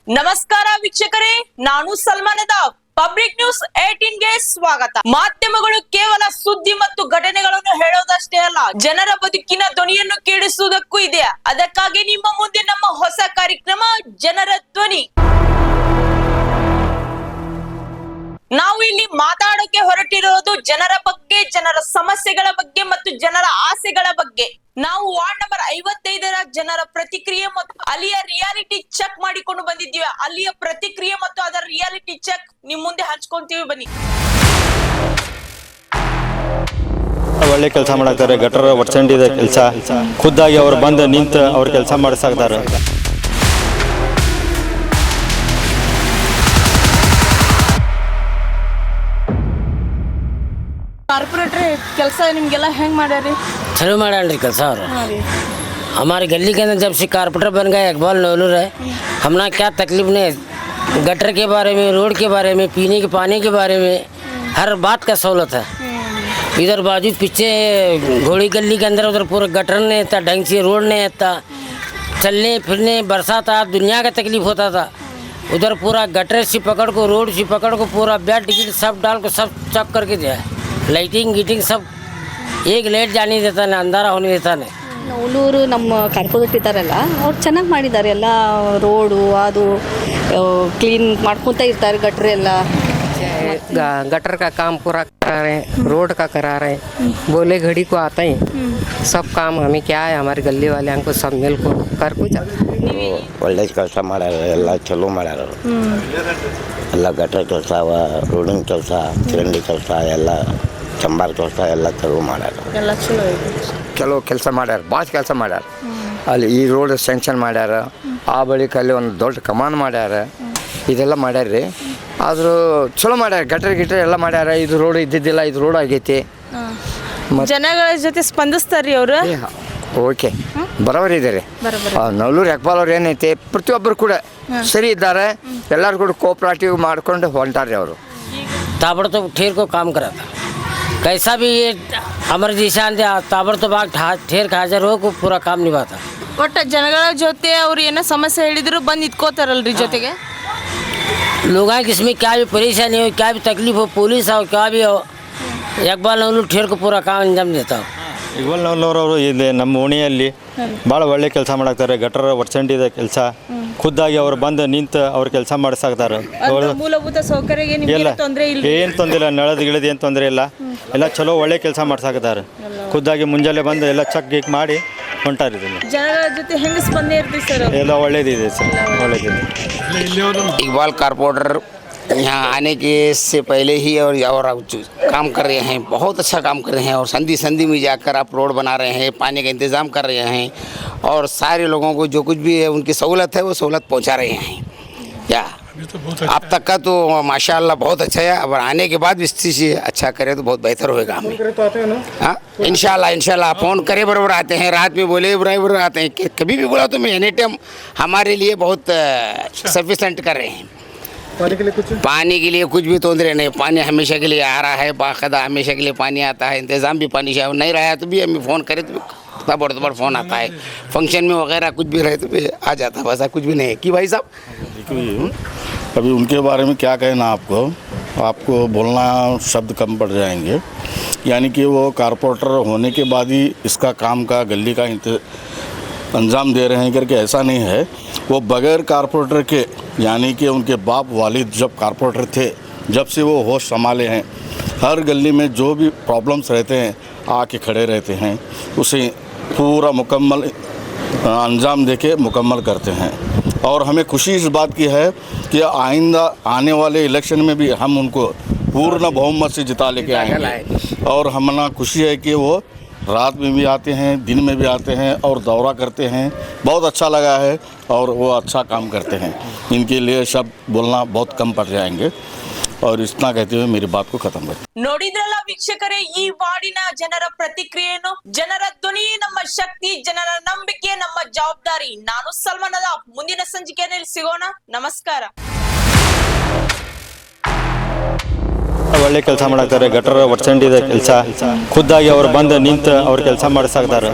ನಮಸ್ಕಾರ ವೀಕ್ಷಕರೇ, ನಾನು ಸಲ್ಮಾನದ ಪಬ್ಲಿಕ್ ನ್ಯೂಸ್ 18 ಗೆ ಸ್ವಾಗತ. ಮಾಧ್ಯಮಗಳು ಕೇವಲ ಸುದ್ದಿ ಮತ್ತು ಘಟನೆಗಳನ್ನು ಹೇಳೋದಷ್ಟೇ ಅಲ್ಲ, ಜನರ ಬದುಕಿನ ಧ್ವನಿಯನ್ನು ಕೇಳಿಸುವುದಕ್ಕೂ ಇದೆ. ಅದಕ್ಕಾಗಿ ನಿಮ್ಮ ಮುಂದೆ ನಮ್ಮ ಹೊಸ ಕಾರ್ಯಕ್ರಮ ಜನರ ಧ್ವನಿ. ನಾವು ಇಲ್ಲಿ ಮಾತಾಡೋಕೆ ಹೊರಟಿರೋದು ಜನರ ಬಗ್ಗೆ, ಜನರ ಸಮಸ್ಯೆಗಳ ಬಗ್ಗೆ ಮತ್ತು ಜನರ ಆಸೆಗಳ ಬಗ್ಗೆ. ನಾವು ವಾರ್ಡ್ ನಂಬರ್ 55ರ ಜನರ ಪ್ರತಿಕ್ರಿಯೆ ಮತ್ತು ಅಲ್ಲಿಯ ರಿಯಾಲಿಟಿ ಚೆಕ್ ಮಾಡಿಕೊಂಡು ಬಂದಿದ್ದೀವಿ. ಅಲ್ಲಿಯ ಪ್ರತಿಕ್ರಿಯೆ ಮತ್ತು ಅದರ ರಿಯಾಲಿಟಿ ಚೆಕ್ ನಿಮ್ ಮುಂದೆ ಹಂಚ್ಕೊಂತೀವಿ, ಬನ್ನಿ. ಒಳ್ಳೆ ಕೆಲಸ ಮಾಡಾಕ್ತಾರೆ, ಗಟರ ಒಡ್ಸಂಡಿದ ಕೆಲಸ ಖುದ್ದಾಗಿ ಅವ್ರು ಬಂದು ನಿಂತು ಅವ್ರ ಕೆಲಸ ಮಾಡಿಸಾಕ್ತಾರೆ. ಕಾರ್ಪೊರೇಟರ್ ಕೆಲಸ ನಿಮ್ಗೆಲ್ಲ ಹೆಂಗ್ ಮಾಡ್ಯಾರಿ? चलो माड़ी कल सर हमारे गली के अंदर जब से कारपेंटर बन गए इकबाल नौलूर है, हमना क्या तकलीफ नहीं, गटर के बारे में, रोड के बारे में, पीने के पानी के बारे में हर बात का सहूलत है. इधर बाजू पीछे घोड़ी गली के अंदर उधर पूरा गटर नहीं था, ढंग से रोड नहीं था, चलने फिरने बरसात आ दुनिया का तकलीफ होता था. उधर पूरा गटर से पकड़ को, रोड से पकड़ को, पूरा बेड टिकट सब डाल को सब चक करके दिया. लाइटिंग गीटिंग सब एक ಲೈಟ್ ಜಾನಿ ದೇತಾನೆ, ಅಂಧಾರ ಹೋನೆ ದೇತಾನೆ. ನವಲೂರು ನಮ್ಮ ಕಾರ್ಪೊರೇಟ್ ಇದ್ದಾರಲ್ಲ, ಅವ್ರು ಚೆನ್ನಾಗಿ ಮಾಡಿದ್ದಾರೆ. ಎಲ್ಲ ರೋಡು ಅದು ಕ್ಲೀನ್ ಮಾಡ್ಕೊತಾ ಇರ್ತಾರೆ. ಗಟ್ರ ಎಲ್ಲ गटर का काम पूरा करा रहे हैं, रोड का करा रहे हैं. बोले घड़ी को आता है सब काम. हमें क्या है, हमारे गली वाले हमको सब मिल को कर को ಒಳ್ಳೆ ಕೆಲಸ ಮಾಡ್ಯಾರ, ಎಲ್ಲ ಚಲೋ ಮಾಡ್ಯಾರ. ಎಲ್ಲ ಗಟರ್ ಕೆಲಸ, ರೋಡಿನ ಕೆಲಸ, ಚರಂಡಿ ಕೆಲಸ, ಎಲ್ಲ ಚಂಬಾರ್ ಕೆಲಸ ಎಲ್ಲ ಚಲೋ ಮಾಡ್ಯಾರ. ಕೆಲವು ಕೆಲಸ ಮಾಡ್ಯಾರ, ಭಾಳ ಕೆಲಸ ಮಾಡ್ಯಾರ. ಅಲ್ಲಿ ಈ ರೋಡ್ ಸ್ಯಾಂಕ್ಷನ್ ಮಾಡ್ಯಾರ, ಆ ಬಳಿಕ ಅಲ್ಲಿ ಒಂದು ದೊಡ್ಡ ಕಮಾನ್ ಮಾಡ್ಯಾರ, ಇದೆಲ್ಲ ಮಾಡ್ಯಾರ ರೀ. ಆದರೂ ಚಲೋ ಮಾಡ್ಯಾರ, ಗಟರ್ ಗಿಟರ್ ಎಲ್ಲ ಮಾಡ್ಯಾರ. ಇದು ರೋಡ್ ಇದ್ದಿದ್ದಿಲ್ಲ, ಇದು ರೋಡ್ ಆಗೈತಿ. ಜನಗಳ ಜೊತೆ ಸ್ಪಂದಿಸ್ತಾರ್ರಿ ಅವರು. ಓಕೆ, ಬರೋಬರಿ ಇದ್ದಾರೆ. ನವಲೂರು ಇಕ್ಬಾಲ್ ಅವ್ರು ಏನೈತಿ, ಪ್ರತಿಯೊಬ್ಬರು ಕೂಡ ಸರಿ ಇದ್ದಾರೆ. ಎಲ್ಲರೂ ಕೂಡ ಕೋಆಪರೇಟಿವ್ ಮಾಡ್ಕೊಂಡು ಹೊಂಟಾರ್ರಿ ಅವರು. ताबड़तोड़ ठेर को काम करा था, कैसा भी ये अमर जिशान ताबड़तोड़ ठेर का हाजिर हो को पूरा काम निभाता. ಒಟ್ಟ ಜನಗಳ ಜೊತೆ ಅವ್ರು ಏನೋ ಸಮಸ್ಯೆ ಹೇಳಿದ್ರು ಬಂದು ಇಟ್ಕೋತಾರಲ್ರಿ ಜೊತೆಗೆ. लोग इसमें क्या भी परेशानी हो, क्या भी तकलीफ हो, पुलिस हो, क्या भी हो, इकबाल नवलूर ठेर को पूरा काम अंजाम देता हो. ಇಕ್ಬಾಲ್ ನವಲೂರ್ ಅವರು ಇಲ್ಲಿ ನಮ್ಮ ಓಣಿಯಲ್ಲಿ ಭಾಳ ಒಳ್ಳೆ ಕೆಲಸ ಮಾಡಾಕ್ತಾರೆ. ಗಟರ ಒಡ್ಸಂಡಿದ ಕೆಲಸ ಖುದ್ದಾಗಿ ಅವ್ರು ಬಂದು ನಿಂತು ಅವ್ರ ಕೆಲಸ ಮಾಡಿಸಾಕ್ತಾರೆ. ಮೂಲಭೂತ ಸೌಕರ್ಯ ಎಲ್ಲ ಏನು ತೊಂದರೆ ಇಲ್ಲ, ನಳದ ಗಿಳದ ಏನು ತೊಂದರೆ ಇಲ್ಲ, ಎಲ್ಲ ಚಲೋ ಒಳ್ಳೆ ಕೆಲಸ ಮಾಡ್ಸಾಕ್ತಾರೆ. ಖುದ್ದಾಗಿ ಮುಂಜಾನೆ ಬಂದು ಎಲ್ಲ ಚೆಕ್ ಗೀಕ್ ಮಾಡಿ ಹೊಂಟಾರಿದ್ದೀನಿ. ಜನಗಳ ಜೊತೆ ಹೆಂಗೆ ಸ್ಪಂದನೆ ಇರ್ತೀವಿ ಸರ್? ಎಲ್ಲ ಒಳ್ಳೇದಿದೆ ಸರ್, ಒಳ್ಳೇದಿದೆ. इकबाल कारपोरेटर यहाँ आने के से पहले ही और काम कर रहे हैं, बहुत अच्छा काम कर रहे हैं. और संधि संधि में जाकर आप रोड बना रहे हैं, पानी का इंतज़ाम कर रहे हैं, और सारे लोगों को जो कुछ भी है उनकी सहूलत है वो सहूलत पहुँचा रहे हैं. क्या अब तक का तो माशाअल्लाह बहुत अच्छा है. अब आने के बाद भी स्थिति अच्छा करे तो बहुत बेहतर होएगा. हमें हाँ, इंशाल्लाह फ़ोन करे बराबर आते हैं, रात में बोले बराबर आते हैं. कभी भी बोला तो मैं एनी टाइम हमारे लिए बहुत सफिशेंट कर रहे हैं. पानी के लिए कुछ भी तोंदरे नहीं, पानी हमेशा के लिए आ रहा है, बाकायदा हमेशा के लिए पानी आता है. इंतज़ाम भी पानी से नहीं रहा है तो भी हमें फ़ोन करे तो तब फ़ोन आता है. फंक्शन में वगैरह कुछ भी रहे तो भी आ जाता है. वैसा कुछ भी नहीं है कि भाई साहब. अभी उनके बारे में क्या कहना आपको बोलना शब्द कम पड़ जाएंगे. यानी कि वो कारपोरेटर होने के बाद ही इसका काम का गली का अंजाम दे रहे हैं करके ऐसा नहीं है. वो बगैर कारपोरेटर के, यानी कि उनके बाप वालिद जब कारपोरेटर थे, जब से वो होश संभाले हैं, हर गली में जो भी प्रॉब्लम्स रहते हैं आके खड़े रहते हैं, उसे पूरा मुकम्मल अंजाम देके मुकम्मल करते हैं. और हमें खुशी इस बात की है कि आइंदा आने वाले इलेक्शन में भी हम उनको पूर्ण बहुमत से जिता लेके आएंगे. और हमारा खुशी है कि वो रात में भी आते हैं, दिन में भी आते हैं और दौरा करते हैं. बहुत अच्छा लगा है और वो अच्छा काम करते हैं. इनके लिए शब्द बोलना बहुत कम पड़ जाएंगे. और इतना कहते हुए मेरी बात को खत्म करते. ನೋಡಿದ್ರಲ್ಲ ವೀಕ್ಷಕರೇ, ಈ ವಾರ್ಡಿನ ಜನರ ಪ್ರತಿಕ್ರಿಯೆಯನ್ನು. ಜನರ ಧ್ವನಿ ನಮ್ಮ ಶಕ್ತಿ, ಜನರ ನಂಬಿಕೆ ನಮ್ಮ ಜವಾಬ್ದಾರಿ. ನಾನು ಸಲ್ಮಾನದ ಮುಂದಿನ ಸಂಚಿಕೆಯಲ್ಲಿ ಸಿಗೋಣ. ನಮಸ್ಕಾರ. ಒಳ್ಳೆ ಕೆಲಸ ಮಾಡಾಕ್ತಾರೆ, ಗಟರ ಒಡ್ಸಂಡಿದ ಕೆಲಸ ಖುದ್ದಾಗಿ ಅವ್ರು ಬಂದು ನಿಂತು ಅವ್ರ ಕೆಲಸ ಮಾಡಿಸಾಕ್ತಾರೆ.